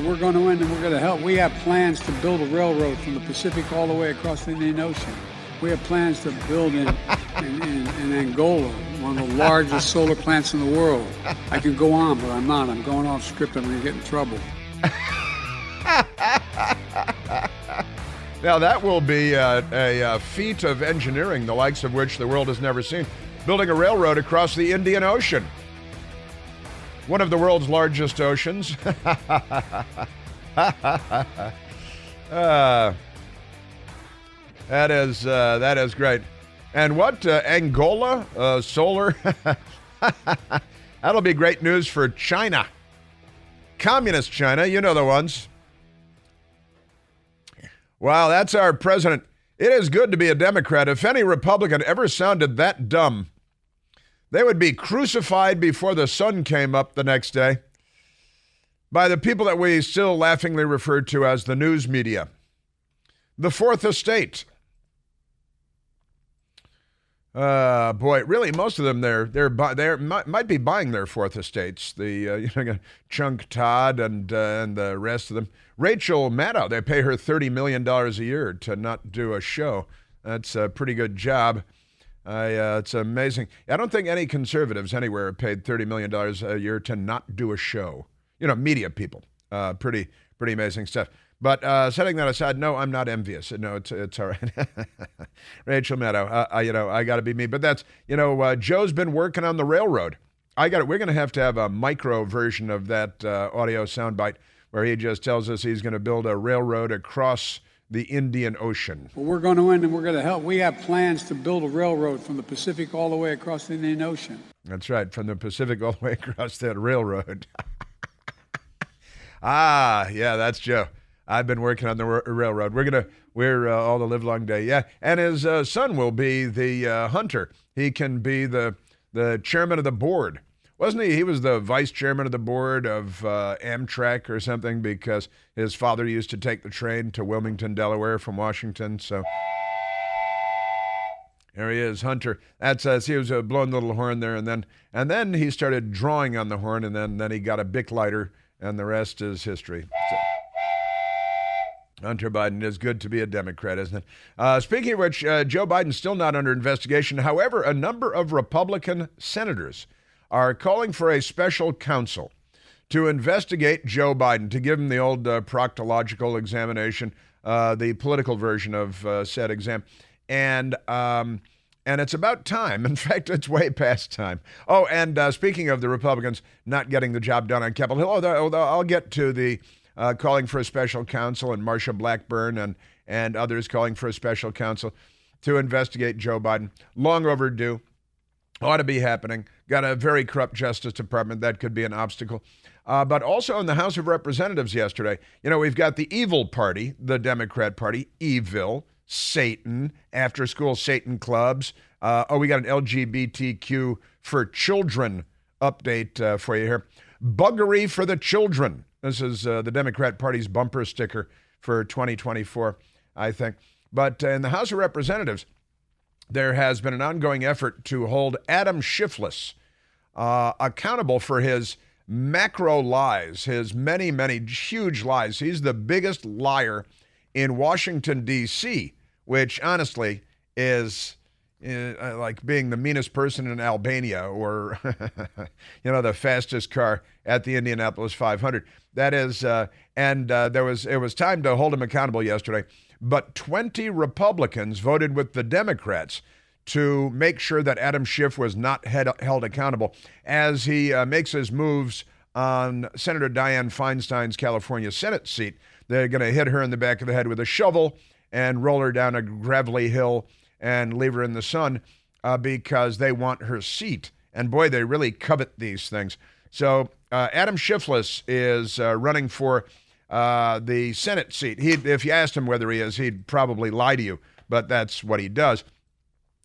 we're going to win and we're going to help. We have plans to build a railroad from the Pacific all the way across the Indian Ocean. We have plans to build in Angola, one of the largest solar plants in the world. I could go on, but I'm not. I'm going off script. I'm going to get in trouble. Now, that will be a feat of engineering, the likes of which the world has never seen. Building a railroad across the Indian Ocean. One of the world's largest oceans. That is great. And what, Angola, solar? That'll be great news for China. Communist China, you know the ones. Wow, that's our president. It is good to be a Democrat. If any Republican ever sounded that dumb, they would be crucified before the sun came up the next day by the people that we still laughingly refer to as the news media. The Fourth Estate. Boy, really, most of them they might be buying their Fourth Estates. The Chunk Todd and the rest of them. Rachel Maddow, they pay her $30 million a year to not do a show. That's a pretty good job. It's amazing. I don't think any conservatives anywhere are paid $30 million a year to not do a show. Media people. Pretty amazing stuff. But setting that aside, no, I'm not envious. No, it's all right. Rachel Maddow, I got to be me. But that's, Joe's been working on the railroad. We're going to have a micro version of that audio soundbite where he just tells us he's going to build a railroad across the Indian Ocean. Well, we're going to win and we're going to help. We have plans to build a railroad from the Pacific all the way across the Indian Ocean. That's right, from the Pacific all the way across that railroad. Yeah, that's Joe. I've been working on the railroad. We're all the live long day. Yeah, and his son will be the hunter. He can be the chairman of the board. Wasn't he? He was the vice chairman of the board of Amtrak or something because his father used to take the train to Wilmington, Delaware from Washington. So there he is, Hunter. That's he was blowing the little horn there, and then he started drawing on the horn, and then he got a Bic lighter, and the rest is history. So, Hunter Biden, is good to be a Democrat, isn't it? Speaking of which, Joe Biden's still not under investigation. However, a number of Republican senators are calling for a special counsel to investigate Joe Biden, to give him the old proctological examination, the political version of said exam. And it's about time. In fact, it's way past time. Oh, and speaking of the Republicans not getting the job done on Capitol Hill, I'll get to the calling for a special counsel, and Marsha Blackburn and others calling for a special counsel to investigate Joe Biden. Long overdue. Ought to be happening. Got a very corrupt Justice Department. That could be an obstacle. But also in the House of Representatives yesterday, we've got the evil party, the Democrat Party, evil, Satan, after-school Satan clubs. We got an LGBTQ for children update for you here. Buggery for the children. This is the Democrat Party's bumper sticker for 2024, I think. But in the House of Representatives, there has been an ongoing effort to hold Adam Schiff accountable for his macro lies, his many, many huge lies. He's the biggest liar in Washington, D.C., which honestly is like being the meanest person in Albania or, the fastest car at the Indianapolis 500. That is, it was time to hold him accountable yesterday. But 20 Republicans voted with the Democrats to make sure that Adam Schiff was not held accountable as he makes his moves on Senator Dianne Feinstein's California Senate seat. They're going to hit her in the back of the head with a shovel and roll her down a gravelly hill and leave her in the sun because they want her seat. And boy, they really covet these things. So Adam Schiff is running for the Senate seat. If you asked him whether he is, he'd probably lie to you, but that's what he does.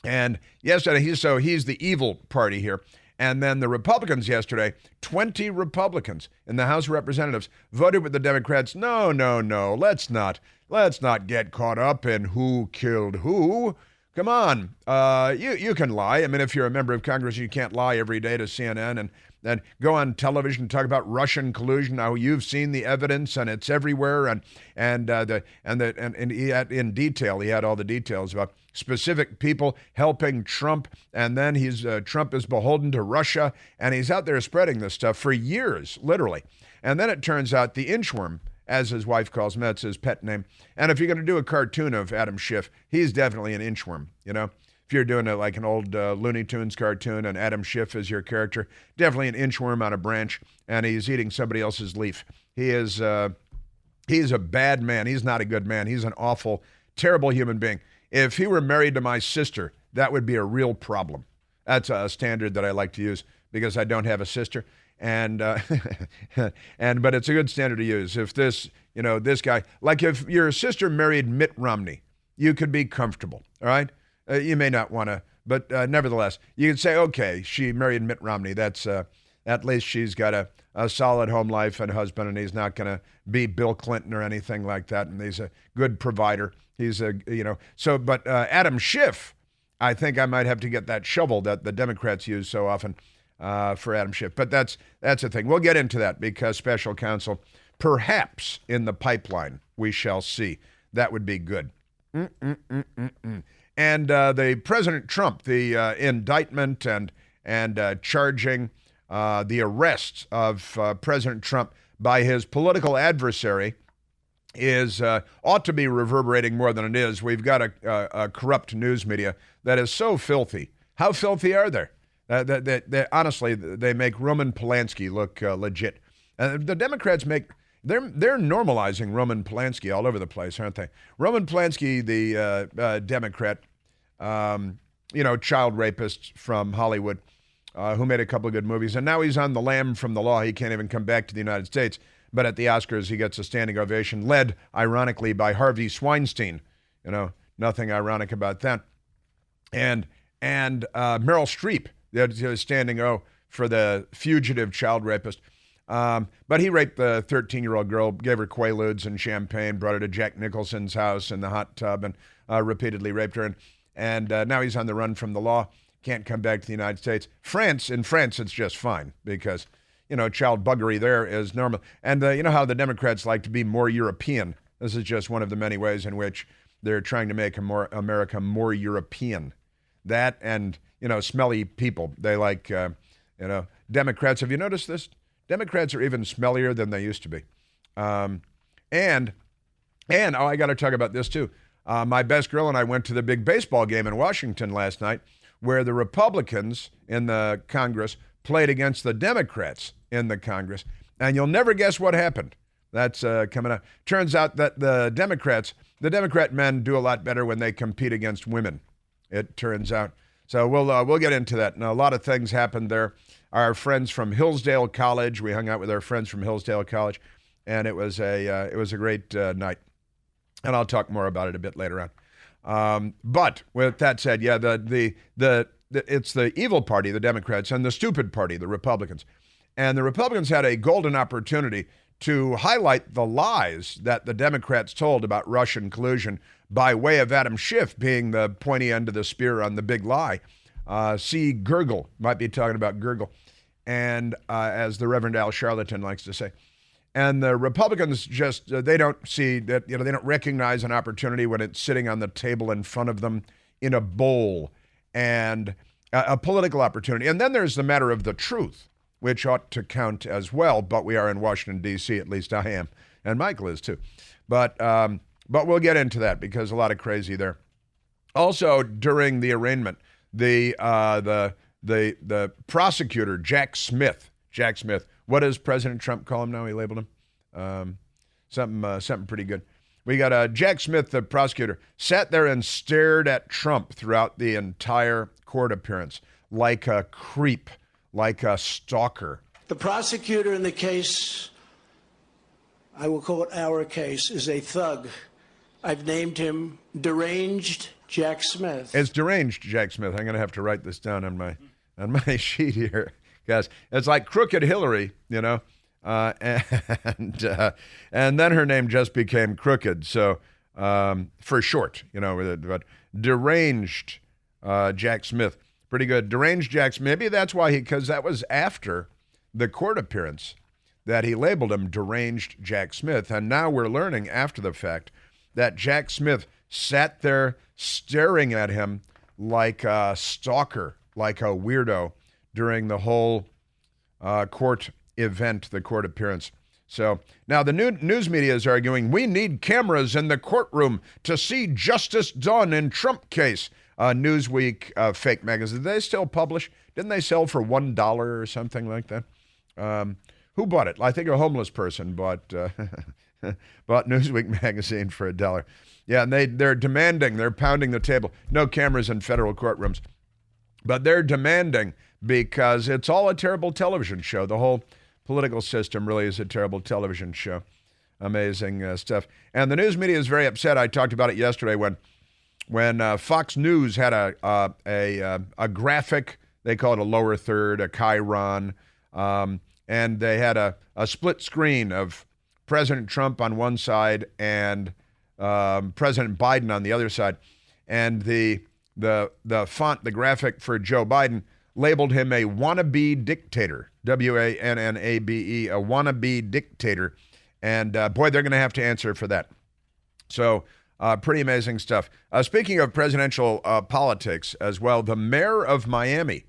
And yesterday, he's the evil party here. And then the Republicans yesterday, 20 Republicans in the House of Representatives voted with the Democrats. No, let's not get caught up in who killed who. Come on, you can lie. I mean, if you're a member of Congress, you can't lie every day to CNN and go on television and talk about Russian collusion. How you've seen the evidence and it's everywhere, and he had in detail. He had all the details about specific people helping Trump, and then Trump is beholden to Russia, and he's out there spreading this stuff for years, literally. And then it turns out the inchworm, as his wife calls him, that's his pet name. And if you're going to do a cartoon of Adam Schiff, he's definitely an inchworm, If you're doing it like an old Looney Tunes cartoon and Adam Schiff is your character, definitely an inchworm on a branch, and he's eating somebody else's leaf. He's a bad man. He's not a good man. He's an awful, terrible human being. If he were married to my sister, that would be a real problem. That's a standard that I like to use because I don't have a sister. But it's a good standard to use. If this guy, like if your sister married Mitt Romney, you could be comfortable, all right? You may not want to, but nevertheless, you can say, okay, she married Mitt Romney. That's at least she's got a solid home life and husband, and he's not going to be Bill Clinton or anything like that, and he's a good provider. He's but Adam Schiff, I think I might have to get that shovel that the Democrats use so often for Adam Schiff. But that's the thing. We'll get into that because special counsel, perhaps in the pipeline, we shall see. That would be good. And the President Trump, the indictment and charging the arrest of President Trump by his political adversary is ought to be reverberating more than it is. We've got a corrupt news media that is so filthy. How filthy are they? Honestly, they make Roman Polanski look legit. The Democrats they're normalizing Roman Polanski all over the place, aren't they? Roman Polanski, the Democrat, child rapist from Hollywood, who made a couple of good movies, and now he's on the lam from the law. He can't even come back to the United States. But at the Oscars, he gets a standing ovation, led, ironically, by Harvey Weinstein. Nothing ironic about that. And Meryl Streep, the standing O for the fugitive child rapist. But he raped the 13-year-old girl, gave her Quaaludes and champagne, brought her to Jack Nicholson's house in the hot tub, and repeatedly raped her. And now he's on the run from the law, can't come back to the United States. In France, it's just fine because, child buggery there is normal. And you know how the Democrats like to be more European. This is just one of the many ways in which they're trying to make America more European. That and, smelly people. They like, Democrats. Have you noticed this? Democrats are even smellier than they used to be. I got to talk about this too. My best girl and I went to the big baseball game in Washington last night where the Republicans in the Congress played against the Democrats in the Congress. And you'll never guess what happened. That's coming up. Turns out that the Democrat men do a lot better when they compete against women, it turns out. So we'll get into that. Now, a lot of things happened there. Our friends from Hillsdale College, we hung out with our friends from Hillsdale College, and it was a great night. And I'll talk more about it a bit later on. But with that said, yeah, it's the evil party, the Democrats, and the stupid party, the Republicans. And the Republicans had a golden opportunity to highlight the lies that the Democrats told about Russian collusion by way of Adam Schiff being the pointy end of the spear on the big lie. See Gurgle, might be talking about Gurgle, and as the Reverend Al Charlatan likes to say. And the Republicans just, they don't see that, they don't recognize an opportunity when it's sitting on the table in front of them in a bowl, and a political opportunity. And then there's the matter of the truth, which ought to count as well, but we are in Washington, D.C., at least I am, and Michael is too. But we'll get into that because a lot of crazy there. Also, during the arraignment, the prosecutor, Jack Smith, what does President Trump call him now? He labeled him something pretty good. We got Jack Smith, the prosecutor, sat there and stared at Trump throughout the entire court appearance like a creep, like a stalker. The prosecutor in the case, I will call it our case, is a thug. I've named him Deranged Jack Smith. It's Deranged Jack Smith. I'm going to have to write this down on my sheet here, guys. It's like Crooked Hillary, and then her name just became Crooked. So for short, but Deranged Jack Smith, pretty good. Deranged Jack Smith. Maybe that's why because that was after the court appearance that he labeled him deranged Jack Smith. And now we're learning after the fact that Jack Smith sat there staring at him like a stalker, like a weirdo during the whole court event, the court appearance. So now the news media is arguing we need cameras in the courtroom to see justice done in Trump case. Newsweek fake magazine. Did they still publish? Didn't they sell for $1 or something like that? Who bought it? I think a homeless person bought Newsweek magazine for $1. Yeah, and they're demanding, they're pounding the table. No cameras in federal courtrooms. But they're demanding because it's all a terrible television show. The whole political system really is a terrible television show. Amazing stuff. And the news media is very upset. I talked about it yesterday when Fox News had a graphic. They call it a lower third, a chyron, and they had a split screen of President Trump on one side and President Biden on the other side, and the font, the graphic for Joe Biden, labeled him a wannabe dictator, W-A-N-N-A-B-E, a wannabe dictator, and boy, they're going to have to answer for that. So pretty amazing stuff. Speaking of presidential politics as well, the mayor of Miami,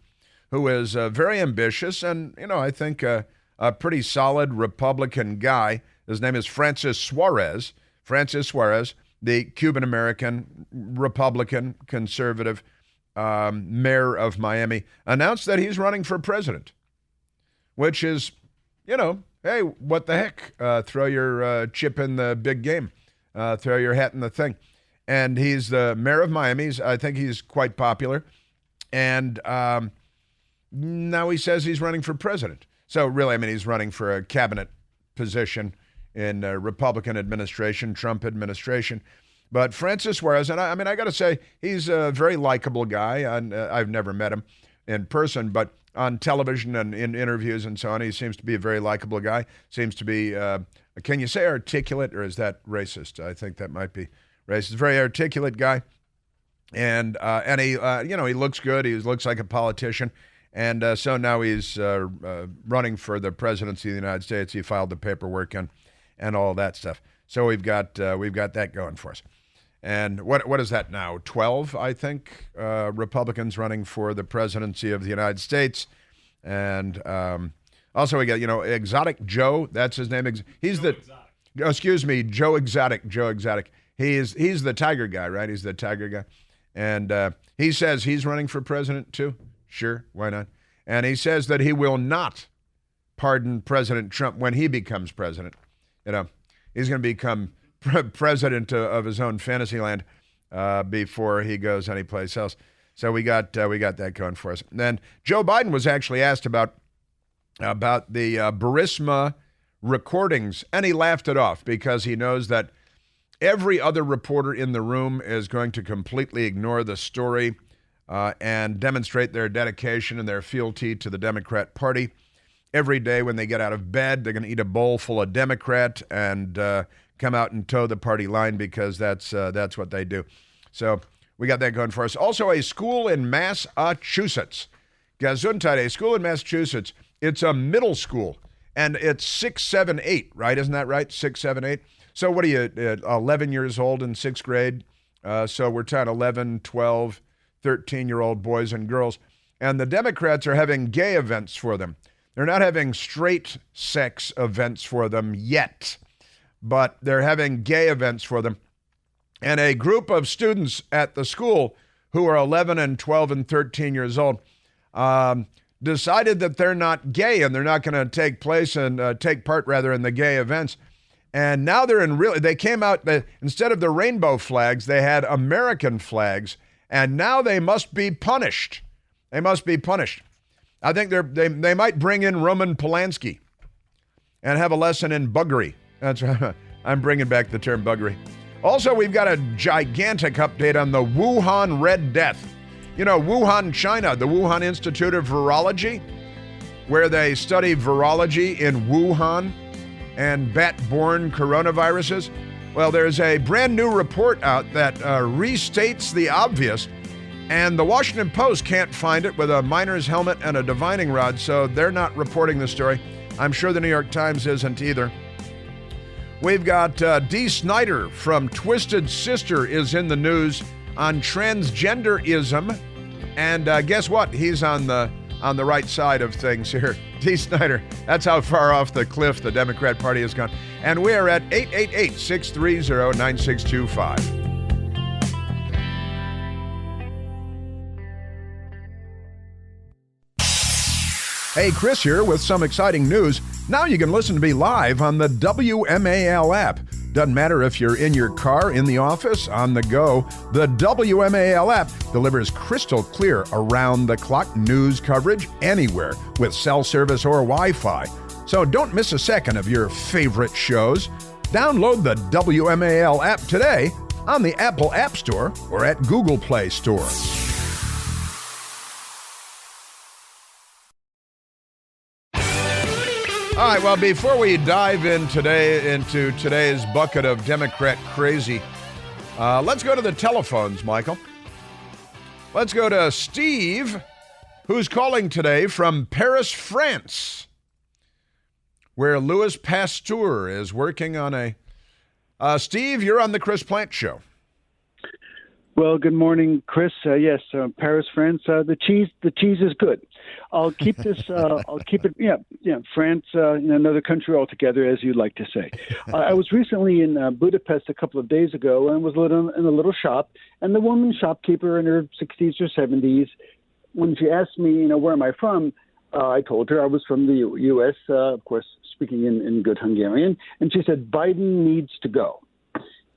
who is very ambitious and, I think a pretty solid Republican guy. His name is Francis Suarez. Francis Suarez, the Cuban-American, Republican, conservative mayor of Miami, announced that he's running for president, which is, hey, what the heck? Throw your chip in the big game. Throw your hat in the thing. And he's the mayor of Miami. I think he's quite popular. And now he says he's running for president. So really, he's running for a cabinet position in a Republican administration, Trump administration. But Francis Suarez, and I got to say, he's a very likable guy. And I've never met him in person, but on television and in interviews and so on, he seems to be a very likable guy. Seems to be, can you say articulate, or is that racist? I think that might be racist. Very articulate guy. And he, he looks good. He looks like a politician. And so now he's running for the presidency of the United States. He filed the paperwork and all that stuff. So we've got that going for us. And what is that now? 12, I think, Republicans running for the presidency of the United States. And also we got, Exotic Joe. That's his name. He's Joe Exotic. Excuse me, Joe Exotic. Joe Exotic. He's the tiger guy, right? He's the tiger guy. And he says he's running for president too. Sure, why not? And he says that he will not pardon President Trump when he becomes president. He's going to become president of his own fantasy land before he goes anyplace else. So we got that going for us. And then Joe Biden was actually asked about the Burisma recordings, and he laughed it off because he knows that every other reporter in the room is going to completely ignore the story and demonstrate their dedication and their fealty to the Democrat Party. Every day when they get out of bed, they're going to eat a bowl full of Democrat and come out and toe the party line because that's what they do. So we got that going for us. Also, a school in Massachusetts, Gesundheit, a school in Massachusetts. It's a middle school, and it's 6, 7, 8, right? Isn't that right? 6, 7, 8. So what are you, 11 years old in 6th grade? So we're talking 11, 12, 13-year-old boys and girls. And the Democrats are having gay events for them. They're not having straight sex events for them yet, but they're having gay events for them. And a group of students at the school who are 11 and 12 and 13 years old decided that they're not gay and they're not going to take part in the gay events. And now they came out, instead of the rainbow flags, they had American flags, and now they must be punished. They must be punished. I think they might bring in Roman Polanski and have a lesson in buggery. That's right. I'm bringing back the term buggery. Also, we've got a gigantic update on the Wuhan Red Death. Wuhan, China, the Wuhan Institute of Virology, where they study virology in Wuhan and bat-borne coronaviruses. Well, there's a brand new report out that restates the obvious And the Washington Post can't find it with a miner's helmet and a divining rod, so they're not reporting the story. I'm sure the New York Times isn't either. We've got Dee Snider from Twisted Sister is in the news on transgenderism. And guess what? He's on the right side of things here. Dee Snider, that's how far off the cliff the Democrat Party has gone. And we are at 888-630-9625. Hey, Chris here with some exciting news. Now you can listen to me live on the WMAL app. Doesn't matter if you're in your car, in the office, on the go. The WMAL app delivers crystal clear around-the-clock news coverage anywhere with cell service or Wi-Fi. So don't miss a second of your favorite shows. Download the WMAL app today on the Apple App Store or at Google Play Store. All right, well, before we dive into today's bucket of Democrat crazy, let's go to the telephones, Michael. Let's go to Steve, who's calling today from Paris, France, where Louis Pasteur is working on a... Steve, you're on the Chris Plant Show. Well, good morning, Chris. Yes, Paris, France. The cheese is good. I'll keep this. I'll keep it. Yeah. France, in another country altogether, as you'd like to say. I was recently in Budapest a couple of days ago, and was in a little shop. And the woman shopkeeper in her 60s or 70s, when she asked me, where am I from, I told her I was from the U.S. Of course, speaking in good Hungarian, and she said Biden needs to go.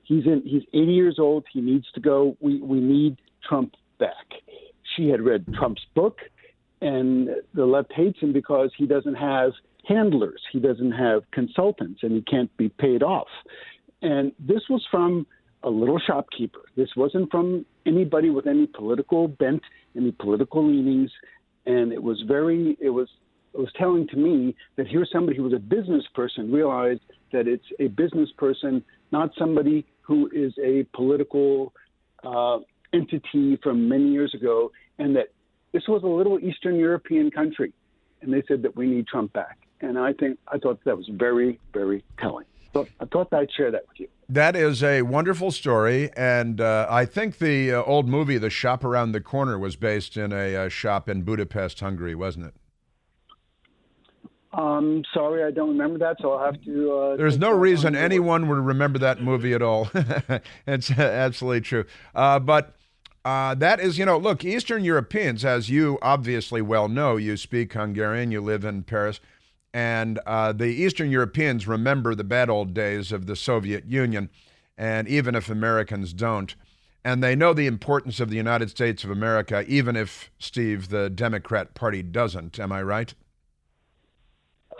He's 80 years old. He needs to go. We need Trump back. She had read Trump's book, and the left hates him because he doesn't have handlers. He doesn't have consultants, and he can't be paid off. And this was from a little shopkeeper. This wasn't from anybody with any political bent, any political leanings. And it was telling to me that here's somebody who was a business person, realized that it's a business person, not somebody who is a political entity from many years ago, and that this was a little Eastern European country. And they said that we need Trump back. And I thought that was very, very telling. So I thought I'd share that with you. That is a wonderful story. And I think the old movie, The Shop Around the Corner, was based in a shop in Budapest, Hungary, wasn't it? Sorry, I don't remember that, so I'll have to... There's no reason anyone would remember that movie at all. It's absolutely true. But that is, look, Eastern Europeans, as you obviously well know, you speak Hungarian, you live in Paris, and the Eastern Europeans remember the bad old days of the Soviet Union, and even if Americans don't. And they know the importance of the United States of America, even if, Steve, the Democrat Party doesn't. Am I right?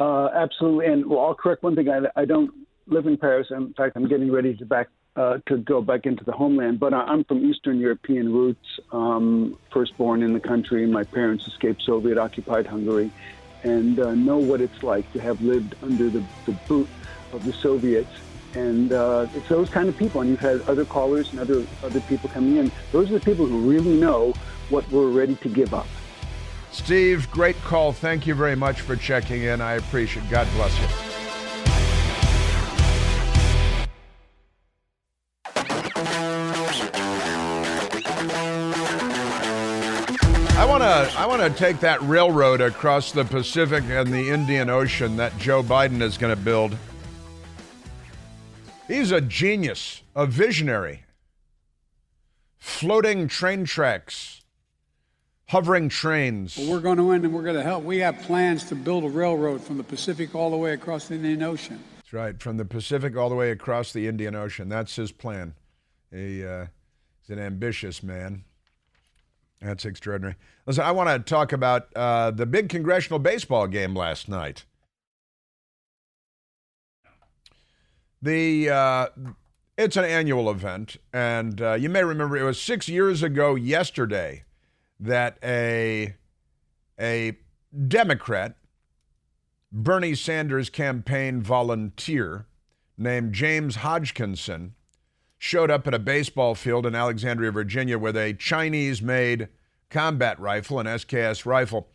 Absolutely. And I'll correct one thing. I don't live in Paris. In fact, I'm getting ready to go back into the homeland. But I'm from Eastern European roots, first born in the country. My parents escaped Soviet-occupied Hungary, and know what it's like to have lived under the boot of the Soviets. And it's those kind of people. And you've had other callers and other people coming in. Those are the people who really know what we're ready to give up. Steve, great call. Thank you very much for checking in. I appreciate it. God bless you. I want to take that railroad across the Pacific and the Indian Ocean that Joe Biden is going to build. He's a genius, a visionary. Floating train tracks. Hovering trains. Well, we're going to win, and we're going to help. We have plans to build a railroad from the Pacific all the way across the Indian Ocean. That's right, from the Pacific all the way across the Indian Ocean. That's his plan. He's an ambitious man. That's extraordinary. Listen, I want to talk about the big Congressional Baseball game last night. It's an annual event, and you may remember it was 6 years ago yesterday that a Democrat, Bernie Sanders campaign volunteer named James Hodgkinson showed up at a baseball field in Alexandria, Virginia, with a Chinese-made combat rifle, an SKS rifle.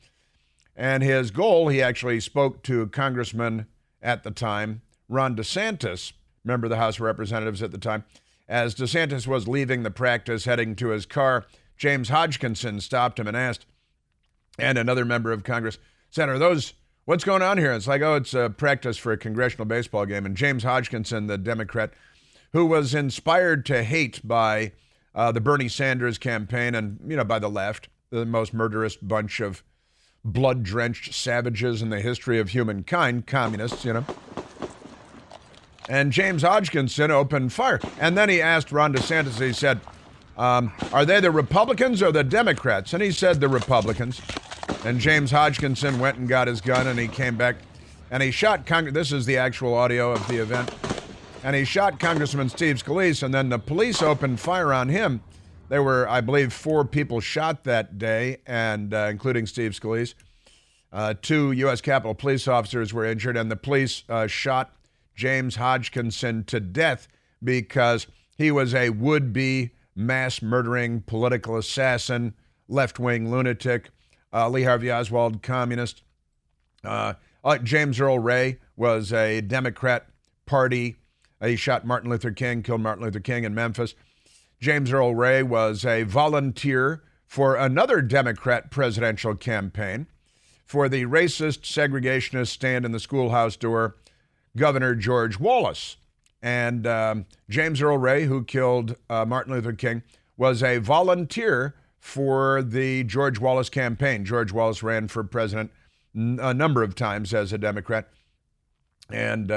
And his goal, he actually spoke to Congressman at the time, Ron DeSantis, member of the House of Representatives at the time. As DeSantis was leaving the practice, heading to his car, James Hodgkinson stopped him and asked, and another member of Congress said, what's going on here? It's like, it's a practice for a congressional baseball game. And James Hodgkinson, the Democrat, who was inspired to hate by the Bernie Sanders campaign and, by the left, the most murderous bunch of blood-drenched savages in the history of humankind, communists, And James Hodgkinson opened fire. And then he asked Ron DeSantis, he said, are they the Republicans or the Democrats? And he said the Republicans. And James Hodgkinson went and got his gun, and he came back, and he shot this is the actual audio of the event. And he shot Congressman Steve Scalise, and then the police opened fire on him. There were, I believe, 4 people shot that day, and including Steve Scalise. 2 U.S. Capitol police officers were injured, and the police shot James Hodgkinson to death because he was a would-be mass-murdering political assassin, left-wing lunatic, Lee Harvey Oswald, communist. James Earl Ray was a Democrat Party. He shot Martin Luther King, killed Martin Luther King in Memphis. James Earl Ray was a volunteer for another Democrat presidential campaign for the racist, segregationist stand in the schoolhouse door, Governor George Wallace. And James Earl Ray, who killed Martin Luther King, was a volunteer for the George Wallace campaign. George Wallace ran for president a number of times as a Democrat, and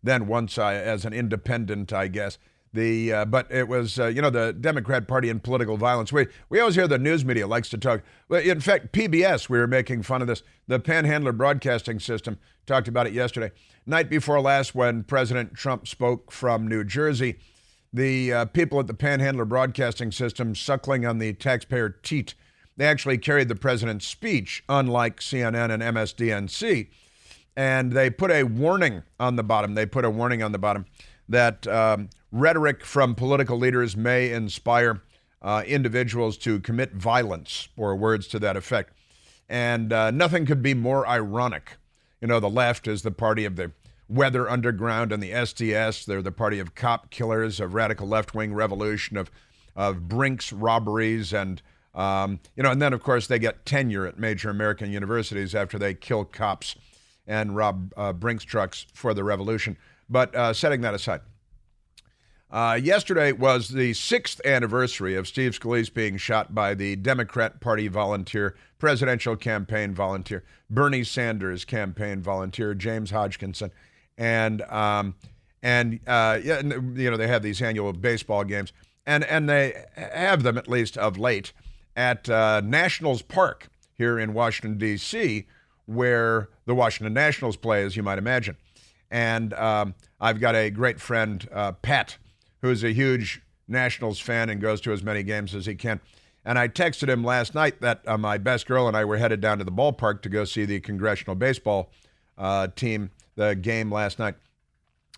then once as an independent, I guess. But it was, the Democrat Party and political violence. We always hear the news media likes to talk. In fact, PBS, we were making fun of this. The Panhandler Broadcasting System talked about it yesterday. Night before last, when President Trump spoke from New Jersey, the people at the Panhandler Broadcasting System, suckling on the taxpayer teat, they actually carried the president's speech, unlike CNN and MSDNC, and they put a warning on the bottom. That rhetoric from political leaders may inspire individuals to commit violence, or words to that effect. And nothing could be more ironic. The left is the party of the Weather Underground and the SDS. They're the party of cop killers, of radical left-wing revolution, of Brinks robberies, and and then of course they get tenure at major American universities after they kill cops and rob Brinks trucks for the revolution. But setting that aside, yesterday was the 6th anniversary of Steve Scalise being shot by the Democrat Party volunteer, presidential campaign volunteer, Bernie Sanders campaign volunteer, James Hodgkinson. And they have these annual baseball games, and they have them, at least of late, at Nationals Park here in Washington, D.C., where the Washington Nationals play, as you might imagine. And I've got a great friend, Pat, who's a huge Nationals fan and goes to as many games as he can. And I texted him last night that my best girl and I were headed down to the ballpark to go see the Congressional Baseball team, the game last night.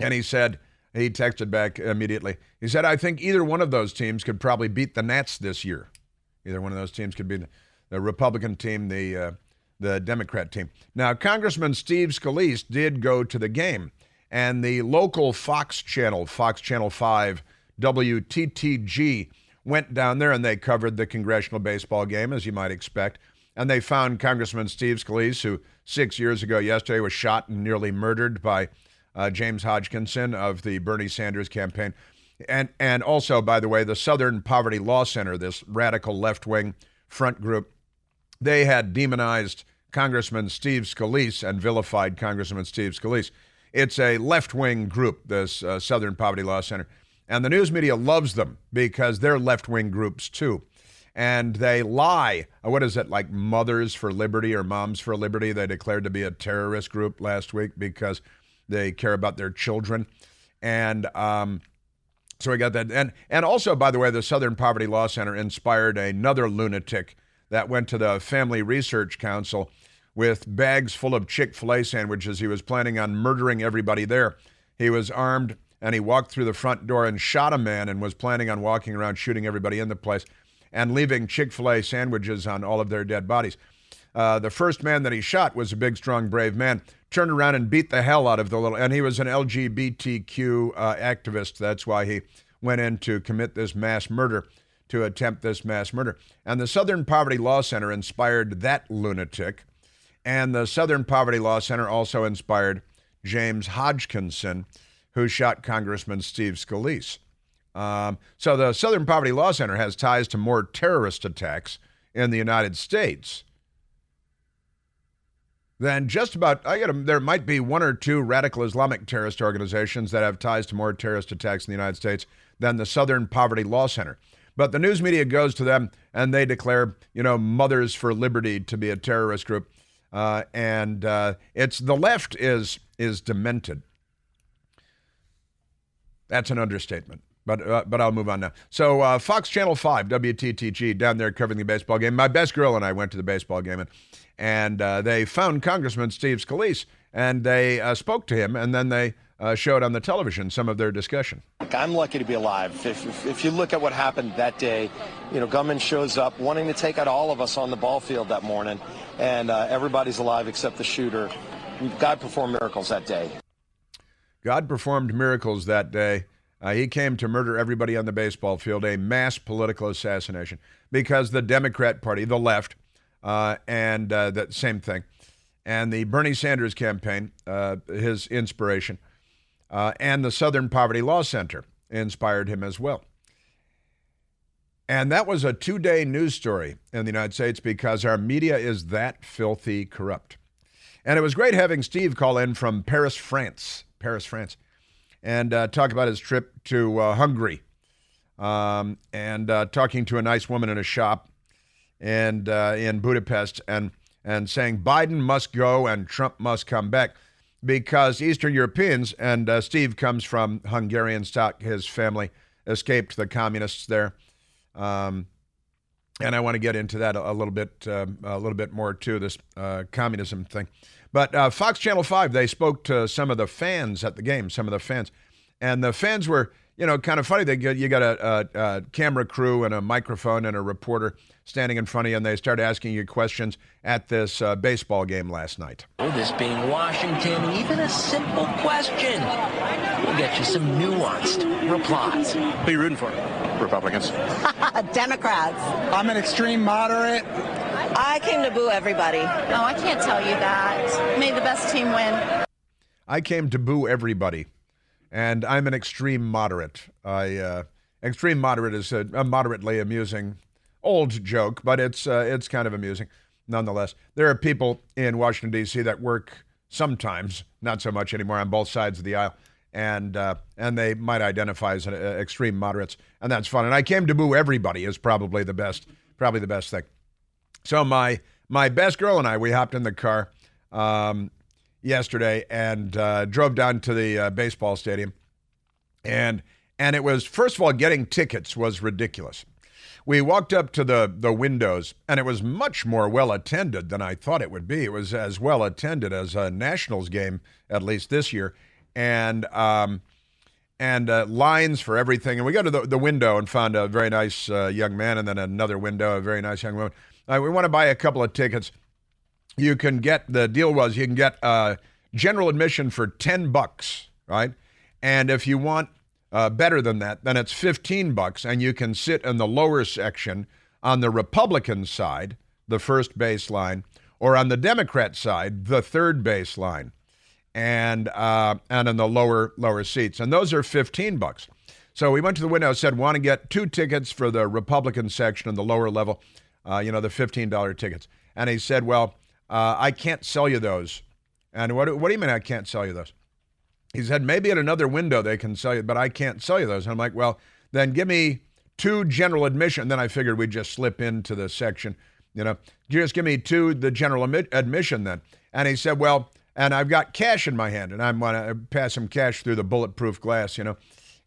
And he texted back immediately. He said, I think either one of those teams could probably beat the Nats this year. Either one of those teams could beat the Republican team, the Democrat team. Now, Congressman Steve Scalise did go to the game. And the local Fox Channel 5, WTTG, went down there and they covered the Congressional Baseball game, as you might expect. And they found Congressman Steve Scalise, who 6 years ago yesterday was shot and nearly murdered by James Hodgkinson of the Bernie Sanders campaign. And also, by the way, the Southern Poverty Law Center, this radical left-wing front group, they had demonized Congressman Steve Scalise and vilified Congressman Steve Scalise. It's a left-wing group, this Southern Poverty Law Center. And the news media loves them because they're left-wing groups, too. And they lie. What is it, like Mothers for Liberty or Moms for Liberty? They declared to be a terrorist group last week because they care about their children. And so we got that. And also, by the way, the Southern Poverty Law Center inspired another lunatic that went to the Family Research Council with bags full of Chick-fil-A sandwiches. He was planning on murdering everybody there. He was armed and he walked through the front door and shot a man and was planning on walking around shooting everybody in the place and leaving Chick-fil-A sandwiches on all of their dead bodies. The first man that he shot was a big, strong, brave man, turned around and beat the hell out of the little, and he was an LGBTQ activist. That's why he went in to commit this mass murder, to attempt this mass murder. And the Southern Poverty Law Center inspired that lunatic. And the Southern Poverty Law Center also inspired James Hodgkinson, who shot Congressman Steve Scalise. So the Southern Poverty Law Center has ties to more terrorist attacks in the United States than just about, there might be one or two radical Islamic terrorist organizations that have ties to more terrorist attacks in the United States than the Southern Poverty Law Center. But the news media goes to them and they declare, Mothers for Liberty to be a terrorist group. It's the left is demented. That's an understatement. But I'll move on now. So Fox Channel 5, WTTG, down there covering the baseball game. My best girl and I went to the baseball game, and they found Congressman Steve Scalise, and they spoke to him, and then they showed on the television some of their discussion. I'm lucky to be alive. If you look at what happened that day, gunman shows up wanting to take out all of us on the ball field that morning, and everybody's alive except the shooter. God performed miracles that day. God performed miracles that day. He came to murder everybody on the baseball field, a mass political assassination, because the Democrat Party, the left, and that same thing, and the Bernie Sanders campaign, his inspiration, and the Southern Poverty Law Center inspired him as well. And that was a 2-day news story in the United States because our media is that filthy corrupt. And it was great having Steve call in from Paris, France, and talk about his trip to Hungary, and talking to a nice woman in a shop and in Budapest, and saying Biden must go and Trump must come back because Eastern Europeans, and Steve comes from Hungarian stock, his family escaped the communists there, and I want to get into that a little bit more too, this communism thing. But Fox Channel 5, they spoke to some of the fans at the game, and the fans were, kind of funny. You got a camera crew and a microphone and a reporter standing in front of you, and they started asking you questions at this baseball game last night. This being Washington, even a simple question will get you some nuanced replies. Who are you rooting for? Republicans. Democrats. I'm an extreme moderate. I came to boo everybody. No, I can't tell you that. May the best team win. I came to boo everybody, and I'm an extreme moderate. Extreme moderate is a moderately amusing old joke, but it's kind of amusing nonetheless. There are people in Washington, D.C. that work sometimes, not so much anymore, on both sides of the aisle, and they might identify as extreme moderates, and that's fun. And I came to boo everybody is probably the best thing. So my best girl and I, we hopped in the car yesterday and drove down to the baseball stadium. And it was, first of all, getting tickets was ridiculous. We walked up to the windows, and it was much more well-attended than I thought it would be. It was as well-attended as a Nationals game, at least this year. And lines for everything. And we got to the window and found a very nice young man, and then another window, a very nice young woman. We want to buy a couple of tickets. You can get general admission for $10, right? And if you want better than that, then it's $15, and you can sit in the lower section on the Republican side, the first base line, or on the Democrat side, the third base line, and in the lower seats. And those are $15. So we went to the window and said, want to get 2 tickets for the Republican section in the lower level, the $15 tickets. And he said, well, I can't sell you those. And what do you mean I can't sell you those? He said, maybe at another window they can sell you, but I can't sell you those. And I'm like, well, then give me 2 general admission. Then I figured we'd just slip into the section, just give me 2, the general admission then. And he said, well, and I've got cash in my hand, and I'm going to pass him cash through the bulletproof glass,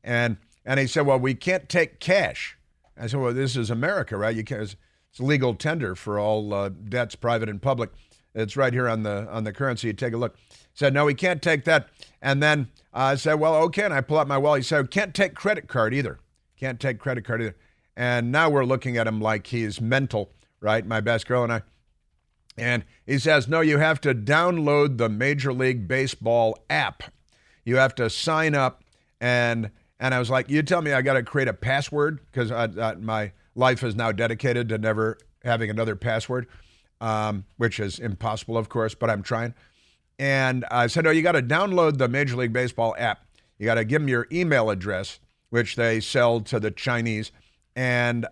And he said, well, we can't take cash. I said, well, this is America, right? You can't. It's legal tender for all debts, private and public. It's right here on the currency. You take a look. Said, no, we can't take that. And then I said, well, okay. And I pull out my wallet. He said, can't take credit card either. Can't take credit card either. And now we're looking at him like he's mental, right? My best girl and I. And he says, no, you have to download the Major League Baseball app. You have to sign up. And I was like, you tell me I got to create a password? Because my life is now dedicated to never having another password, which is impossible, of course, but I'm trying. And I said, no, you got to download the Major League Baseball app. You got to give them your email address, which they sell to the Chinese, and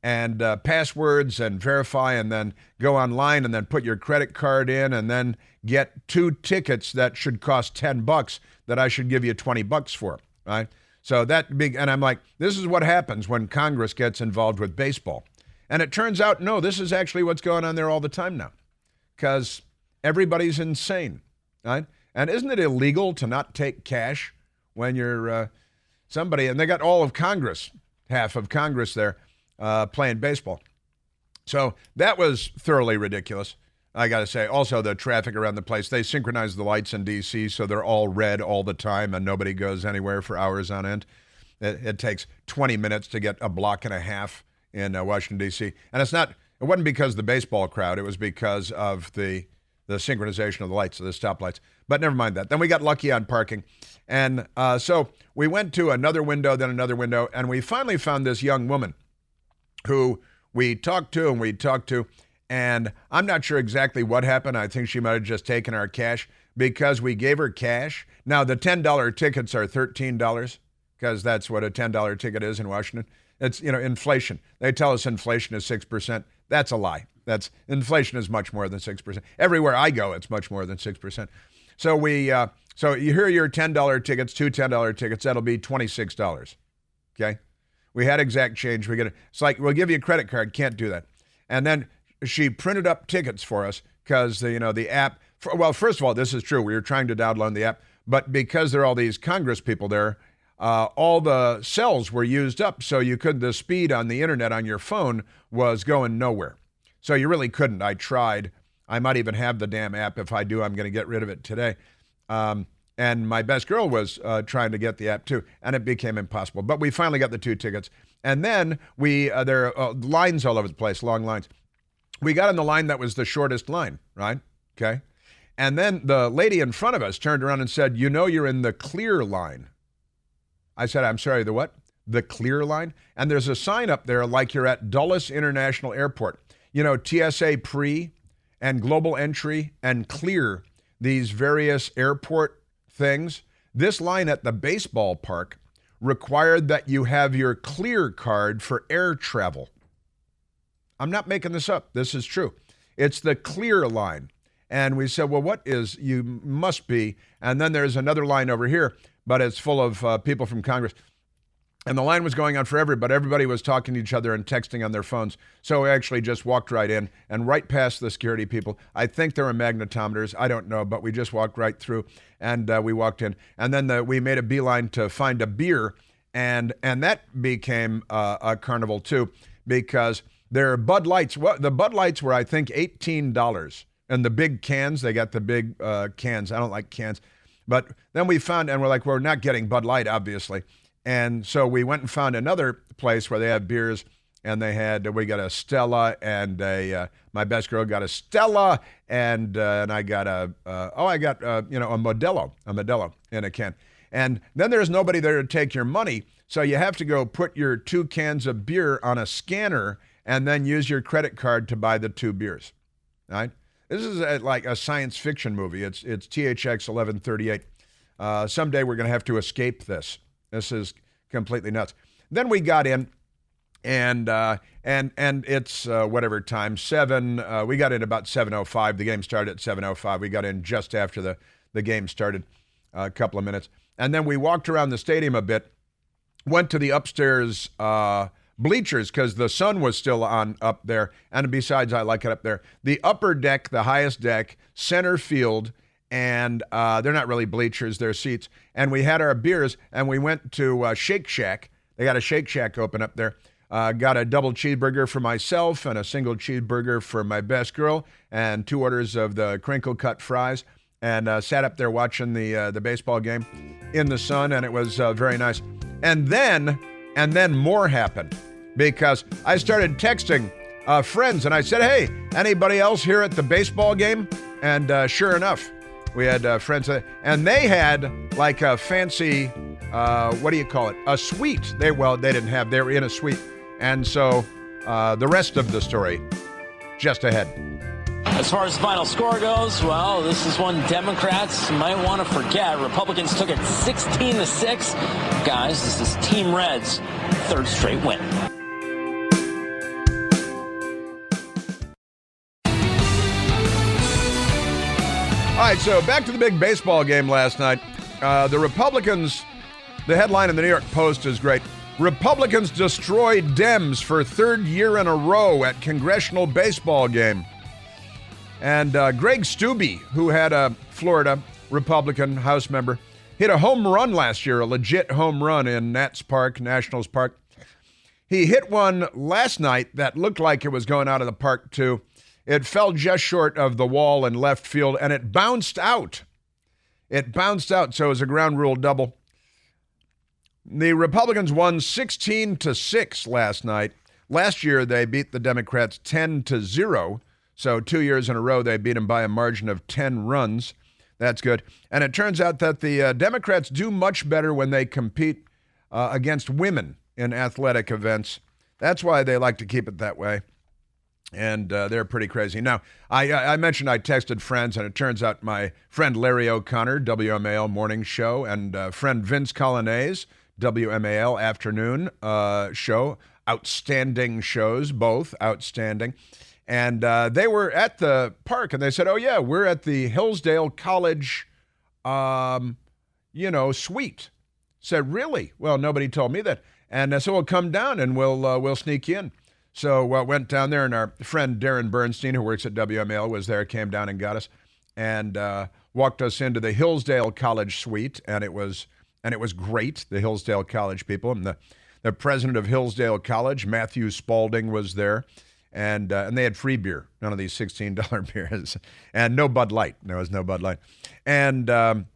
passwords, and verify, and then go online, and then put your credit card in, and then get 2 tickets that should cost $10 that I should give you $20 for, right? So and I'm like, this is what happens when Congress gets involved with baseball. And it turns out, no, this is actually what's going on there all the time now, because everybody's insane, right? And isn't it illegal to not take cash when you're somebody? And they got all of Congress, half of Congress there, playing baseball. So that was thoroughly ridiculous, I got to say. Also, the traffic around the place, they synchronize the lights in D.C. so they're all red all the time and nobody goes anywhere for hours on end. It takes 20 minutes to get a block and a half in Washington, D.C. And it wasn't because of the baseball crowd. It was because of the synchronization of the lights, the stoplights. But never mind that. Then we got lucky on parking. And so we went to another window, then another window, and we finally found this young woman who we talked to, and I'm not sure exactly what happened. I think she might have just taken our cash because we gave her cash. Now, the $10 tickets are $13 because that's what a $10 ticket is in Washington. It's, inflation. They tell us inflation is 6%. That's a lie. Inflation is much more than 6%. Everywhere I go, it's much more than 6%. So so you hear your $10 tickets, 2 $10 tickets, that'll be $26. Okay? We had exact change. It's like, we'll give you a credit card. Can't do that. And then she printed up tickets for us because, the app, well, first of all, this is true. We were trying to download the app, but because there are all these Congress people there, all the cells were used up. So the speed on the internet on your phone was going nowhere. So you really couldn't. I tried. I might even have the damn app. If I do, I'm going to get rid of it today. And my best girl was trying to get the app too, and it became impossible. But we finally got the 2 tickets. And then there are lines all over the place, long lines. We got on the line that was the shortest line, right? Okay. And then the lady in front of us turned around and said, you're in the clear line. I said, I'm sorry, the what? The clear line? And there's a sign up there like you're at Dulles International Airport. TSA pre and global entry and clear, these various airport things. This line at the baseball park required that you have your clear card for air travel. I'm not making this up. This is true. It's the clear line. And we said, well, you must be. And then there's another line over here, but it's full of people from Congress. And the line was going on forever, but everybody was talking to each other and texting on their phones. So we actually just walked right in and right past the security people. I think there were magnetometers. I don't know, but we just walked right through, and we walked in. And then we made a beeline to find a beer, and that became a carnival too, because there are Bud Lights. Well, the Bud Lights were, I think, $18. And the big cans, they got the big cans. I don't like cans. But then we found, and we're like, we're not getting Bud Light, obviously. And so we went and found another place where they had beers, and we got a Stella, and my best girl got a Stella, and I got a Modelo in a can. And then there's nobody there to take your money, so you have to go put your 2 cans of beer on a scanner and then use your credit card to buy the 2 beers, right? This is like a science fiction movie. It's THX 1138. Someday we're going to have to escape this. This is completely nuts. Then we got in, and it's whatever time, 7. We got in about 7:05. The game started at 7:05. We got in just after the game started, a couple of minutes. And then we walked around the stadium a bit, went to the upstairs bleachers because the sun was still on up there. And besides, I like it up there. The upper deck, the highest deck, center field, and they're not really bleachers, they're seats. And we had our beers, and we went to Shake Shack. They got a Shake Shack open up there. Got a double cheeseburger for myself and a single cheeseburger for my best girl, and 2 orders of the crinkle cut fries. and sat up there watching the baseball game in the sun, and it was very nice. And then more happened, because I started texting friends, and I said, hey, anybody else here at the baseball game? And sure enough, we had friends, and they had like a fancy, what do you call it? A suite. They didn't have, they were in a suite. And so the rest of the story, just ahead. As far as the final score goes, well, this is one Democrats might want to forget. Republicans took it 16-6. Guys, this is Team Red's third straight win. All right, so back to the big baseball game last night. The Republicans, the headline in the New York Post is great. Republicans destroyed Dems for third year in a row at Congressional Baseball game. And Greg Steube, who had a Florida Republican House member, hit a home run last year, a legit home run in Nats Park, Nationals Park. He hit one last night that looked like it was going out of the park, too. It fell just short of the wall in left field, and it bounced out. It bounced out, so it was a ground rule double. The Republicans won 16-6 last night. Last year, they beat the Democrats 10-0. So 2 years in a row, they beat them by a margin of 10 runs. That's good. And it turns out that the Democrats do much better when they compete against women in athletic events. That's why they like to keep it that way. And they're pretty crazy. Now, I mentioned I texted friends, and it turns out my friend Larry O'Connor, WMAL Morning Show, and friend Vince Colonnese, WMAL Afternoon Show, outstanding shows, both outstanding. And they were at the park, and they said, oh, yeah, we're at the Hillsdale College, suite. Said, really? Well, nobody told me that. And so we'll come down, and we'll sneak you in. So went down there, and our friend Darren Bernstein, who works at WML, was there, came down and got us, and walked us into the Hillsdale College suite, and it was great, the Hillsdale College people. And the president of Hillsdale College, Matthew Spalding, was there, and they had free beer, none of these $16 beers, and no Bud Light. There was no Bud Light. And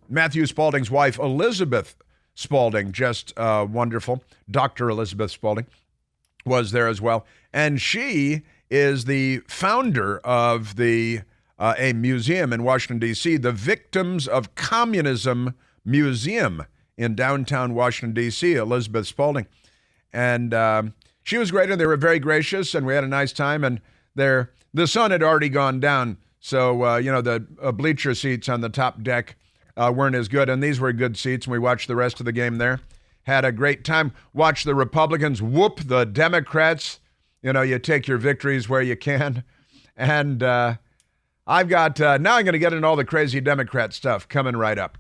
Matthew Spalding's wife, Elizabeth Spalding, just wonderful, Dr. Elizabeth Spalding, was there as well. And she is the founder of a museum in Washington, D.C., the Victims of Communism Museum in downtown Washington, D.C., Elizabeth Spalding. And she was great, and they were very gracious, and we had a nice time. And the sun had already gone down, so, the bleacher seats on the top deck weren't as good, and these were good seats, and we watched the rest of the game there. Had a great time. Watched the Republicans whoop the Democrats. You take your victories where you can. And I've got, now I'm going to get into all the crazy Democrat stuff coming right up.